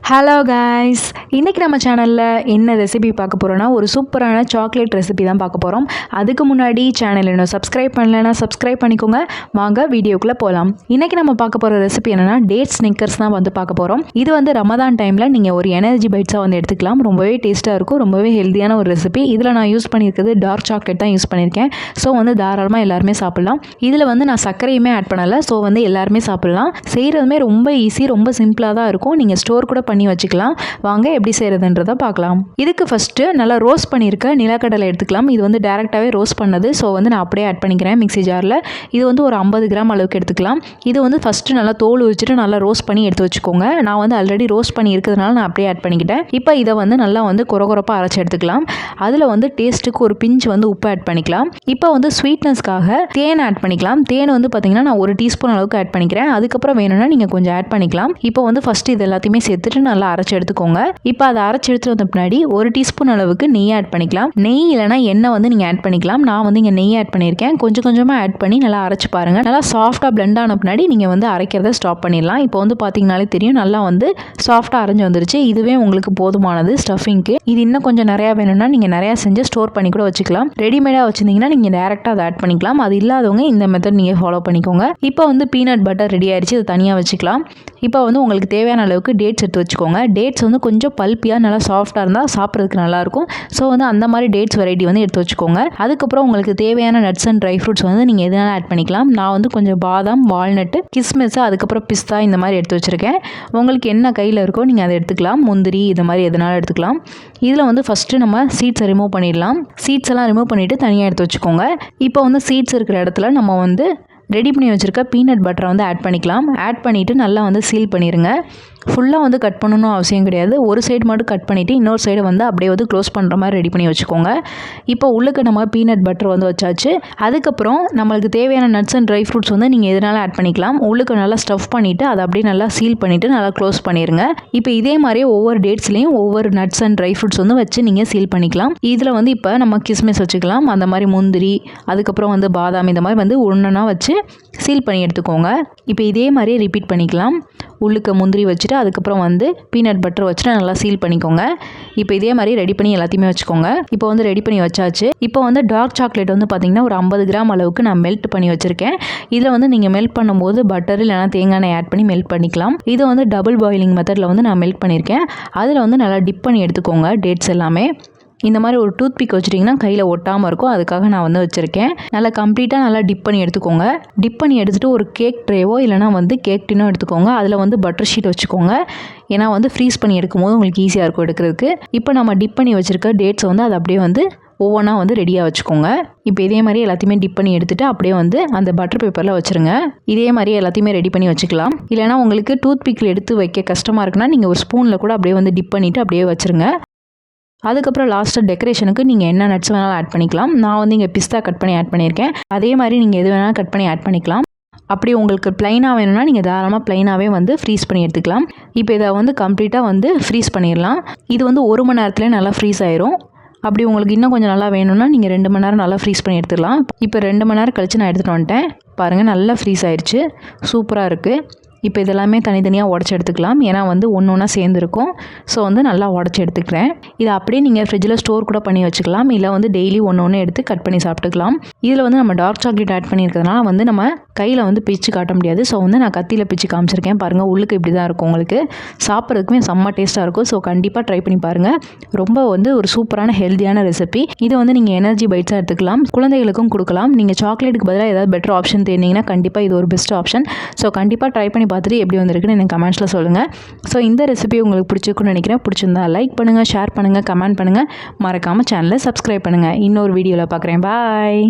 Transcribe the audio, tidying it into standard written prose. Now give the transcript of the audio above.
Hello guys, இன்றைக்கி நம்ம சேனலில் என்ன ரெசிபி பார்க்க போகிறோன்னா ஒரு சூப்பரான சாக்லேட் ரெசிபி தான் பார்க்க போகிறோம். அதுக்கு முன்னாடி சேனல் இன்னும் சப்ஸ்கிரைப் பண்ணலைன்னா சப்ஸ்கிரைப் பண்ணிக்கோங்க. வாங்க வீடியோக்குள்ளே போகலாம். இன்றைக்கி நம்ம பார்க்க போகிற ரெசிபி என்னென்னா டேட் ஸ்னிக்கர்ஸ் தான் பார்க்க போகிறோம். இது ரமதான் டைமில் நீங்கள் ஒரு எனர்ஜி பைட்ஸாக எடுத்துக்கலாம். ரொம்பவே டேஸ்ட்டாக இருக்கும், ரொம்பவே ஹெல்த்தியான ஒரு ரெசிபி. இதில் நான் யூஸ் பண்ணியிருக்கிறது டார்க் சாக்லேட் தான் யூஸ் பண்ணியிருக்கேன். ஸோ தாராளமாக எல்லாருமே சாப்பிட்லாம். இதில் நான் சர்க்கரையுமே ஆட் பண்ணலை. ஸோ எல்லாருமே சாப்பிட்லாம். செய்கிறதுமே ரொம்ப ஈஸி, ரொம்ப சிம்பிளாக தான் இருக்கும். நீங்கள் ஸ்டோர் கூட பண்ணி வச்சுக்கலாம். வாங்க எப்படி செய்கிறதுன்றதை பார்க்கலாம். இதுக்கு ஃபஸ்ட்டு நல்லா ரோஸ்ட் பண்ணியிருக்க நிலக்கடலை எடுத்துக்கலாம். இது டேரெக்டாகவே ரோஸ்ட் பண்ணது. ஸோ நான் அப்படியே ஆட் பண்ணிக்கிறேன் மிக்ஸி ஜாரில். இது ஒரு 50 கிராம் அளவுக்கு எடுத்துக்கலாம். இது ஃபஸ்ட்டு நல்லா தோல் வச்சுட்டு நல்லா ரோஸ்ட் பண்ணி எடுத்து வச்சுக்கோங்க. நான் ஆல்ரெடி ரோஸ்ட் பண்ணி இருக்கிறதுனால நான் அப்படியே ஆட் பண்ணிக்கிட்டேன். இப்போ இதை நல்லா கொரகொரப்பாக அரைச்சி எடுத்துக்கலாம். அதில் டேஸ்ட்டுக்கு ஒரு பிஞ்ச் உப்பு ஆட் பண்ணிக்கலாம். இப்போ ஸ்வீட்னஸ்க்காக தேன் ஆட் பண்ணிக்கலாம். தேன் பார்த்தீங்கன்னா நான் 1 டீஸ்பூன் அளவுக்கு ஆட் பண்ணிக்கிறேன். அதுக்கப்புறம் வேணும்னா நீங்கள் கொஞ்சம் ஆட் பண்ணிக்கலாம். இப்போ ஃபஸ்ட்டு இது எல்லாத்தையுமே சேர்த்துட்டு நல்லா அரைச்சி எடுத்துக்கோங்க. இப்போ அதை அரைச்சி எடுத்துட்டு வந்த பின்னாடி 1 டீஸ்பூன் அளவுக்கு நெய் ஆட் பண்ணிக்கலாம். நெய் இல்லைனா எண்ணெய் நீங்கள் ஆட் பண்ணிக்கலாம். நான் இங்கே நெய் ஆட் பண்ணியிருக்கேன். கொஞ்சம் கொஞ்சமாக ஆட் பண்ணி நல்லா அரைச்சி பாருங்கள். நல்லா சாஃப்டாக பிளெண்ட் ஆன பின்னாடி நீங்கள் அரைக்கிறத ஸ்டாப் பண்ணிடலாம். இப்போ பார்த்தீங்கனாலே தெரியும், நல்லா சாஃப்டாக அரைஞ்சி வந்துருச்சு. இதுவே உங்களுக்கு போதுமானது ஸ்டஃபிங்க்கு. இது இன்னும் கொஞ்சம் நிறையா வேணும்னா நீங்கள் நிறையா செஞ்சு ஸ்டோர் பண்ணி கூட வச்சுக்கலாம். ரெடிமேடாக வச்சுருந்தீங்கன்னா நீங்கள் டேரெக்டாக அதை ஆட் பண்ணிக்கலாம். அது இல்லாதவங்க இந்த மெத்தட் நீங்கள் ஃபாலோ பண்ணிக்கோங்க. இப்போ பீனட் பட்டர் ரெடி ஆயிடுச்சு. அதை தனியாக வச்சுக்கலாம். இப்போ உங்களுக்கு தேவையான அளவுக்கு டேட்ஸ் எடுத்து வச்சுக்கோங்க. டேட்ஸ் கொஞ்சம் பல்பியாக நல்லா சாஃப்டாக இருந்தால் சாப்பிட்றதுக்கு நல்லாயிருக்கும். ஸோ அந்த மாதிரி டேட்ஸ் வெரைட்டி எடுத்து வச்சுக்கோங்க. அதுக்கப்புறம் உங்களுக்கு தேவையான நட்ஸ் அண்ட் ட்ரை ஃப்ரூட்ஸ் நீங்கள் எதனாலும் ஆட் பண்ணிக்கலாம். நான் கொஞ்சம் பாதாம், வால்நட்டு, கிஸ்மிஸ், அதுக்கப்புறம் பிஸ்தா இந்த மாதிரி எடுத்து வச்சுருக்கேன். உங்களுக்கு என்ன கையில் இருக்கோ நீங்கள் அதை எடுத்துக்கலாம். முந்திரி இது மாதிரி எதனாலும் எடுத்துக்கலாம். இதில் ஃபஸ்ட்டு நம்ம சீட்ஸை ரிமூவ் பண்ணிடலாம். சீட்ஸ் எல்லாம் ரிமூவ் பண்ணிவிட்டு தனியாக எடுத்து வச்சுக்கோங்க. இப்போ சீட்ஸ் இருக்கிற இடத்துல நம்ம ரெடி பண்ணி வச்சுருக்க பீனட் பட்டரை ஆட் பண்ணிக்கலாம். ஆட் பண்ணிவிட்டு நல்லா சீல் பண்ணிடுங்க. ஃபுல்லாக கட் பண்ணணும் அவசியம் கிடையாது. ஒரு சைடு மட்டும் கட் பண்ணிவிட்டு இன்னொரு சைடு அப்படியே க்ளோஸ் பண்ணுற மாதிரி ரெடி பண்ணி வச்சுக்கோங்க. இப்போ உள்ளுக்கு நம்ம பீனட் பட்டர் வச்சாச்சு. அதுக்கப்புறம் நம்மளுக்கு தேவையான நட்ஸ் அண்ட் ட்ரை ஃப்ரூட்ஸ் நீங்கள் எதனால ஆட் பண்ணிக்கலாம். உள்ளுக்கு நல்லா ஸ்டஃப் பண்ணிவிட்டு அதை அப்படியே நல்லா சீல் பண்ணிவிட்டு நல்லா க்ளோஸ் பண்ணிடுங்க. இப்போ இதே மாதிரியே ஒவ்வொரு டேட்ஸ்லேயும் ஒவ்வொரு நட்ஸ் அண்ட் ட்ரை ஃப்ரூட்ஸ் வச்சு நீங்கள் சீல் பண்ணிக்கலாம். இதில் இப்போ நம்ம கிஸ்மிஸ் வச்சுக்கலாம். அந்த மாதிரி முந்திரி, அதுக்கப்புறம் பாதாம், இந்த மாதிரி ஒன்றா வச்சு சீல் பண்ணி எடுத்துக்கோங்க. இப்போ இதே மாதிரியே ரிப்பீட் பண்ணிக்கலாம். உள்ளுக்கு முந்திரி வச்சுட்டு அதுக்கப்புறம் பீனட் பட்டர் வச்சுட்டு நல்லா சீல் பண்ணிக்கோங்க. இப்போ இதே மாதிரி ரெடி பண்ணி எல்லாத்தையுமே வச்சுக்கோங்க. இப்போ ரெடி பண்ணி வச்சாச்சு. இப்போ டார்க் சாக்லேட் பார்த்தீங்கன்னா ஒரு 50 கிராம் அளவுக்கு நான் மெல்ட் பண்ணி வச்சுருக்கேன். இதில் நீங்கள் மெல்ட் பண்ணும்போது பட்டர் இல்லைனா தேங்காய் எண்ணெய் ஆட் பண்ணி மெல்ட் பண்ணிக்கலாம். இது டபுள் பாயிலிங் மெத்தடில் நான் மெல்ட் பண்ணியிருக்கேன். அதில் நல்லா டிப் பண்ணி எடுத்துக்கோங்க டேட்ஸ் எல்லாமே. இந்த மாதிரி ஒரு டூத் பிக் வச்சுட்டிங்கன்னா கையில் ஒட்டாமல் இருக்கும். அதுக்காக நான் வச்சுருக்கேன். நல்லா கம்ப்ளீட்டாக நல்லா டிப் பண்ணி எடுத்துக்கோங்க. டிப் பண்ணி எடுத்துகிட்டு ஒரு கேக் ட்ரேவோ இல்லைனா கேக் டின்னோ எடுத்துக்கோங்க. அதில் பட்டர் ஷீட் வச்சுக்கோங்க. ஏன்னா ஃப்ரீஸ் பண்ணி எடுக்கும்போது உங்களுக்கு ஈஸியாக இருக்கும் எடுக்கிறதுக்கு. இப்போ நம்ம டிப் பண்ணி வச்சுருக்க டேட்ஸ் அதை அப்படியே ஒவ்வொன்றா ரெடியாக வச்சுக்கோங்க. இப்போ இதே மாதிரி எல்லாத்தையுமே டிப் பண்ணி எடுத்துகிட்டு அப்படியே அந்த பட்டர் பேப்பரில் வச்சுருங்க. இதே மாதிரி எல்லாத்தையுமே ரெடி பண்ணி வச்சுக்கலாம். இல்லைனா உங்களுக்கு டூத் பிக்கில் எடுத்து வைக்க கஷ்டமாக இருக்குன்னா நீங்கள் ஒரு ஸ்பூனில் கூட அப்படியே டிப் பண்ணிவிட்டு அப்படியே வச்சுருங்க. அதுக்கப்புறம் லாஸ்ட்டாக டெக்கரேஷனுக்கு நீங்கள் என்ன நட்ஸ் வேணாலும் ஆட் பண்ணிக்கலாம். நான் இங்கே பிஸ்தா கட் பண்ணி ஆட் பண்ணியிருக்கேன். அதே மாதிரி நீங்கள் எது வேணாலும் கட் பண்ணி ஆட் பண்ணிக்கலாம். அப்படி உங்களுக்கு ப்ளைனாக வேணும்னா நீங்கள் தாராளமாக ப்ளைனாகவே ஃப்ரீஸ் பண்ணி எடுத்துக்கலாம். இப்போ இதை கம்ப்ளீட்டாக ஃப்ரீஸ் பண்ணிடலாம். இது 1 மணி நேரத்துலேயே நல்லா ஃப்ரீஸ் ஆயிரும். அப்படி உங்களுக்கு இன்னும் கொஞ்சம் நல்லா வேணும்னா நீங்கள் 2 மணி நேரம் நல்லா ஃப்ரீஸ் பண்ணி எடுத்துக்கலாம். இப்போ 2 மணி நேரம் கழித்து நான் எடுத்துகிட்டு வந்துட்டேன். பாருங்கள், நல்லா ஃப்ரீஸ் ஆயிடுச்சு. சூப்பராக இருக்குது. இப்போ இதெல்லாமே தனித்தனியாக உடச்சி எடுத்துக்கலாம். ஏன்னா ஒன்று ஒன்றா சேர்ந்துருக்கும். ஸோ நல்லா உடச்சி எடுத்துக்கிறேன். இதை அப்படியே நீங்கள் ஃப்ரிட்ஜில் ஸ்டோர் கூட பண்ணி வச்சுக்கலாம். இல்லை டெய்லி ஒன்று எடுத்து கட் பண்ணி சாப்பிட்டுக்கலாம். இதில் நம்ம டார்க் சாக்லேட் ஆட் பண்ணியிருக்கிறதுனால நம்ம கையில் பிச்சு காட்ட முடியாது. ஸோ நான் கத்தியில் பிச்சு காமிச்சிருக்கேன். பாருங்கள், உள்ளுக்கு இப்படி தான் இருக்கும். உங்களுக்கு சாப்பிட்றதுக்குமே செம்ம டேஸ்ட்டாக இருக்கும். ஸோ கண்டிப்பாக ட்ரை பண்ணி பாருங்கள். ரொம்ப ஒரு சூப்பரான ஹெல்த்தியான ரெசிபி. இதை நீங்கள் எனர்ஜி பைட்ஸாக எடுத்துக்கலாம். குழந்தைகளுக்கும் கொடுக்கலாம். நீங்கள் சாக்லேட்டுக்கு பதிலாக ஏதாவது பெட்டர் ஆப்ஷன் தேடினீங்கன்னா கண்டிப்பாக இது ஒரு பெஸ்ட் ஆப்ஷன். ஸோ கண்டிப்பாக ட்ரை பண்ணி பார்த்துட்டு எப்படி வந்திருக்குன்னு எனக்கு கமெண்ட்ஸில் சொல்லுங்கள். ஸோ இந்த ரெசிபி உங்களுக்கு பிடிச்சிருக்குன்னு நினைக்கிறேன். பிடிச்சிருந்தா லைக் பண்ணுங்கள், ஷேர் பண்ணுங்கள், கமெண்ட் பண்ணுங்கள். மறக்காமல் சேனலை சப்ஸ்கிரைப் பண்ணுங்கள். இன்னொரு வீடியோவில் பார்க்குறேன். பாய்.